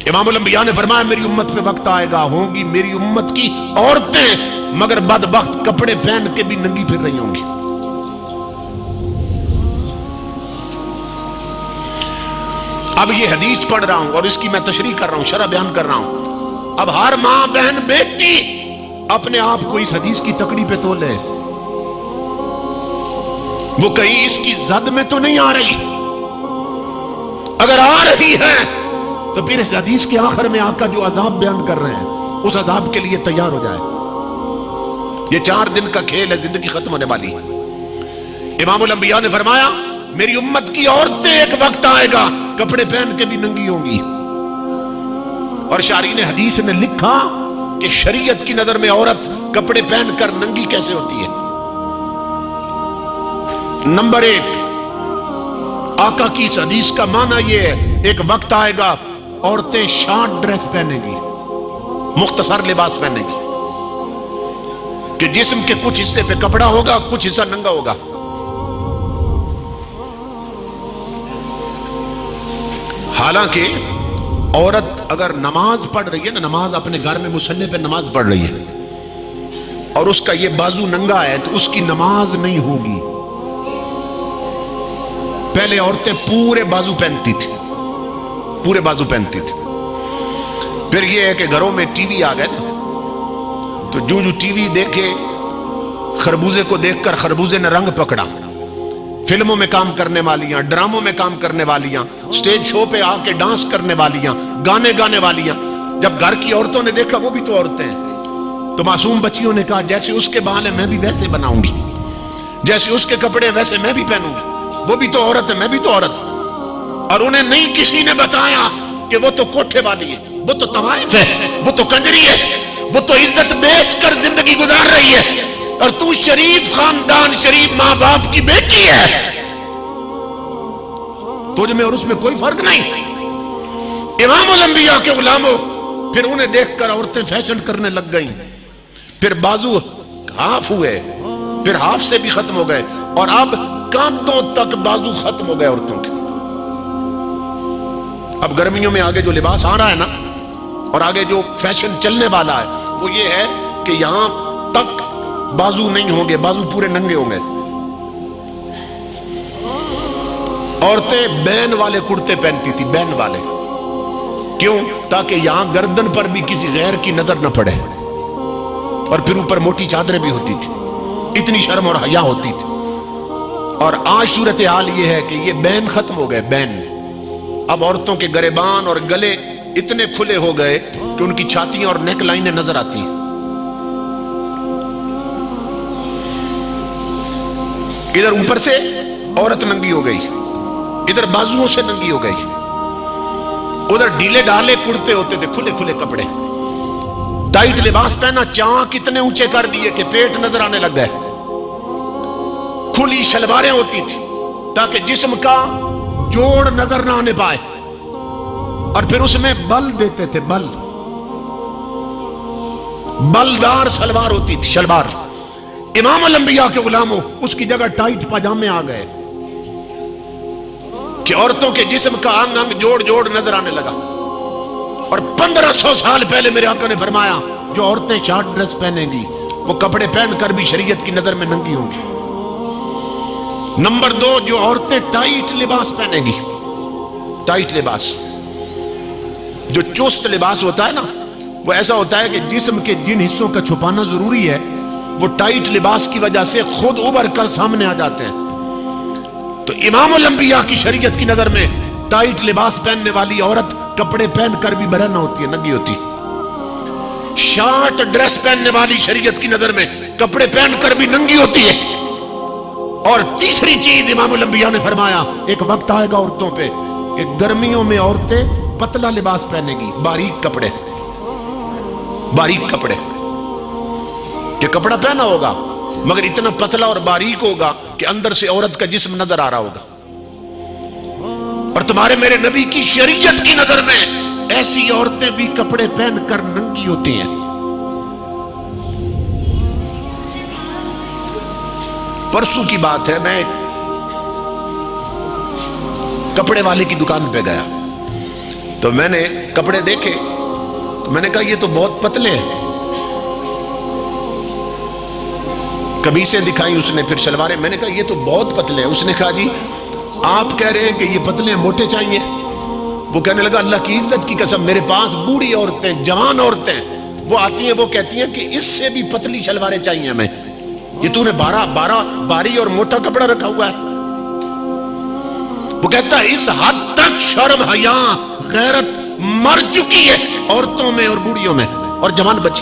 امام الانبیاء نے فرمایا میری امت پہ وقت آئے گا، ہوں گی میری امت کی عورتیں مگر بدبخت کپڑے پہن کے بھی ننگی پھر رہی ہوں گی۔ اب یہ حدیث پڑھ رہا ہوں اور اس کی میں تشریح کر رہا ہوں، شرح بیان کر رہا ہوں۔ اب ہر ماں بہن بیٹی اپنے آپ کو اس حدیث کی تکڑی پہ تولے، وہ کہیں اس کی زد میں تو نہیں آ رہی، اگر آ رہی ہے تو پھر اس حدیث کے آخر میں آقا جو عذاب بیان کر رہے ہیں اس عذاب کے لیے تیار ہو جائے۔ یہ 4 دن کا کھیل ہے، زندگی ختم ہونے والی ہے۔ امام الانبیاء نے فرمایا میری امت کی عورتیں ایک وقت آئے گا کپڑے پہن کے بھی ننگی ہوں گی، اور شارحین حدیث نے لکھا کہ شریعت کی نظر میں عورت کپڑے پہن کر ننگی کیسے ہوتی ہے۔ نمبر 1، آقا کی اس حدیث کا معنی یہ ہے ایک وقت آئے گا عورتیں شارٹ ڈریس پہنے گی، مختصر لباس پہنے گی، کہ جسم کے کچھ حصے پہ کپڑا ہوگا، کچھ حصہ ننگا ہوگا۔ حالانکہ عورت اگر نماز پڑھ رہی ہے نا، نماز اپنے گھر میں مصلی پہ نماز پڑھ رہی ہے اور اس کا یہ بازو ننگا ہے تو اس کی نماز نہیں ہوگی۔ پہلے عورتیں پورے بازو پہنتی تھی، پورے بازو پہنتی تھی۔ پھر یہ ہے کہ گھروں میں ٹی وی آ گئے نا، تو جو ٹی وی دیکھے، خربوزے کو دیکھ کر خربوزے نے رنگ پکڑا۔ فلموں میں کام کرنے والیاں، ڈراموں میں کام کرنے والیاں، سٹیج شو پہ آ کے ڈانس کرنے والیاں، گانے گانے والیاں، جب گھر کی عورتوں نے دیکھا وہ بھی تو عورتیں ہیں، تو معصوم بچیوں نے کہا جیسے اس کے بال ہیں میں بھی ویسے بناؤں گی، جیسے اس کے کپڑے ویسے میں بھی پہنوں گی، وہ بھی تو عورت ہے میں بھی تو عورت۔ اور انہیں نہیں کسی نے بتایا کہ وہ تو کوٹھے والی ہے، وہ تو طوائف ہے، وہ تو کنجری ہے، وہ تو عزت بیچ کر زندگی گزار رہی ہے، اور تو شریف خاندان، شریف ماں باپ کی بیٹی ہے، تجھ میں اور اس میں کوئی فرق نہیں۔ امام الانبیاء کے غلاموں، پھر انہیں دیکھ کر عورتیں فیشن کرنے لگ گئیں، پھر بازو ہاف ہوئے، پھر ہاف سے بھی ختم ہو گئے، اور اب کانتوں تک بازو ختم ہو گئے عورتوں کے۔ اب گرمیوں میں آگے جو لباس آ رہا ہے نا، اور آگے جو فیشن چلنے والا ہے وہ یہ ہے کہ یہاں تک بازو نہیں ہوں گے، بازو پورے ننگے ہوں گے۔ عورتیں بین والے کرتے پہنتی تھی، بین والے، کیوں؟ تاکہ یہاں گردن پر بھی کسی غیر کی نظر نہ پڑے، اور پھر اوپر موٹی چادریں بھی ہوتی تھی، اتنی شرم اور حیا ہوتی تھی۔ اور آج صورتحال یہ ہے کہ یہ بین ختم ہو گئے، بین۔ اب عورتوں کے گریبان اور گلے اتنے کھلے ہو گئے کہ ان کی چھاتیاں اور نیک لائنیں نظر آتی ہیں۔ ادھر اوپر سے عورت ننگی ہو گئی، ادھر بازوؤں سے ننگی ہو گئی، ادھر ڈھیلے ڈھالے کرتے ہوتے تھے، کھلے کھلے کپڑے، ٹائٹ لباس پہنا، چانک اتنے اونچے کر دیے کہ پیٹ نظر آنے لگ گئے، کھلی شلواریں ہوتی تھی تاکہ جسم کا جوڑ نظر نہ آنے پائے، اور پھر اس میں بل دیتے تھے، بلدار شلوار ہوتی تھی، شلوار۔ امام الانبیاء کے غلاموں، اس کی جگہ ٹائٹ پاجامے آ گئے کہ عورتوں کے جسم کا انگ انگ جوڑ جوڑ نظر آنے لگا۔ اور 1500 سال پہلے میرے آقا نے فرمایا جو عورتیں شارٹ ڈریس پہنیں گی وہ کپڑے پہن کر بھی شریعت کی نظر میں ننگی ہوں گی۔ نمبر 2، جو عورتیں ٹائٹ لباس پہنیں گی، ٹائٹ لباس، جو چست لباس ہوتا ہے نا، وہ ایسا ہوتا ہے کہ جسم کے جن حصوں کا چھپانا ضروری ہے وہ ٹائٹ لباس کی وجہ سے خود ابھر کر سامنے آ جاتے ہیں۔ تو امام الانبیاء کی شریعت کی نظر میں ٹائٹ لباس پہننے والی عورت کپڑے پہن کر بھی برہنہ ہوتی ہے، ننگی ہوتی ہے۔ شارٹ ڈریس پہننے والی شریعت کی نظر میں کپڑے پہن کر بھی ننگی ہوتی ہے۔ اور تیسری چیز امام الانبیاء نے فرمایا ایک وقت آئے گا عورتوں پہ کہ گرمیوں میں عورتیں پتلا لباس پہنے گی، باریک کپڑے، باریک کپڑے، کہ کپڑا پہنا ہوگا مگر اتنا پتلا اور باریک ہوگا کہ اندر سے عورت کا جسم نظر آ رہا ہوگا۔ اور تمہارے میرے نبی کی شریعت کی نظر میں ایسی عورتیں بھی کپڑے پہن کر ننگی ہوتی ہیں۔ پرسوں کی بات ہے، میں کپڑے والے کی دکان پہ گیا، تو میں نے کپڑے دیکھے تو میں نے کہا یہ تو بہت پتلے ہیں. قمیصیں دکھائی اس نے, پھر شلواریں. میں نے کہا یہ تو بہت پتلے ہیں. اس نے کہا جی آپ کہہ رہے ہیں کہ یہ پتلے ہیں, موٹے چاہیے. وہ کہنے لگا اللہ کی عزت کی قسم, میرے پاس بوڑھی عورتیں, جوان عورتیں وہ آتی ہیں, وہ کہتی ہیں کہ اس سے بھی پتلی شلواریں چاہیے ہمیں. یہ تو نے باری اور موٹا کپڑا رکھا ہوا ہے. وہ کہتا ہے اس حد تک شرم حیا غیرت مر چکی ہے عورتوں میں اور بوڑھیوں میں, اور جوان بچی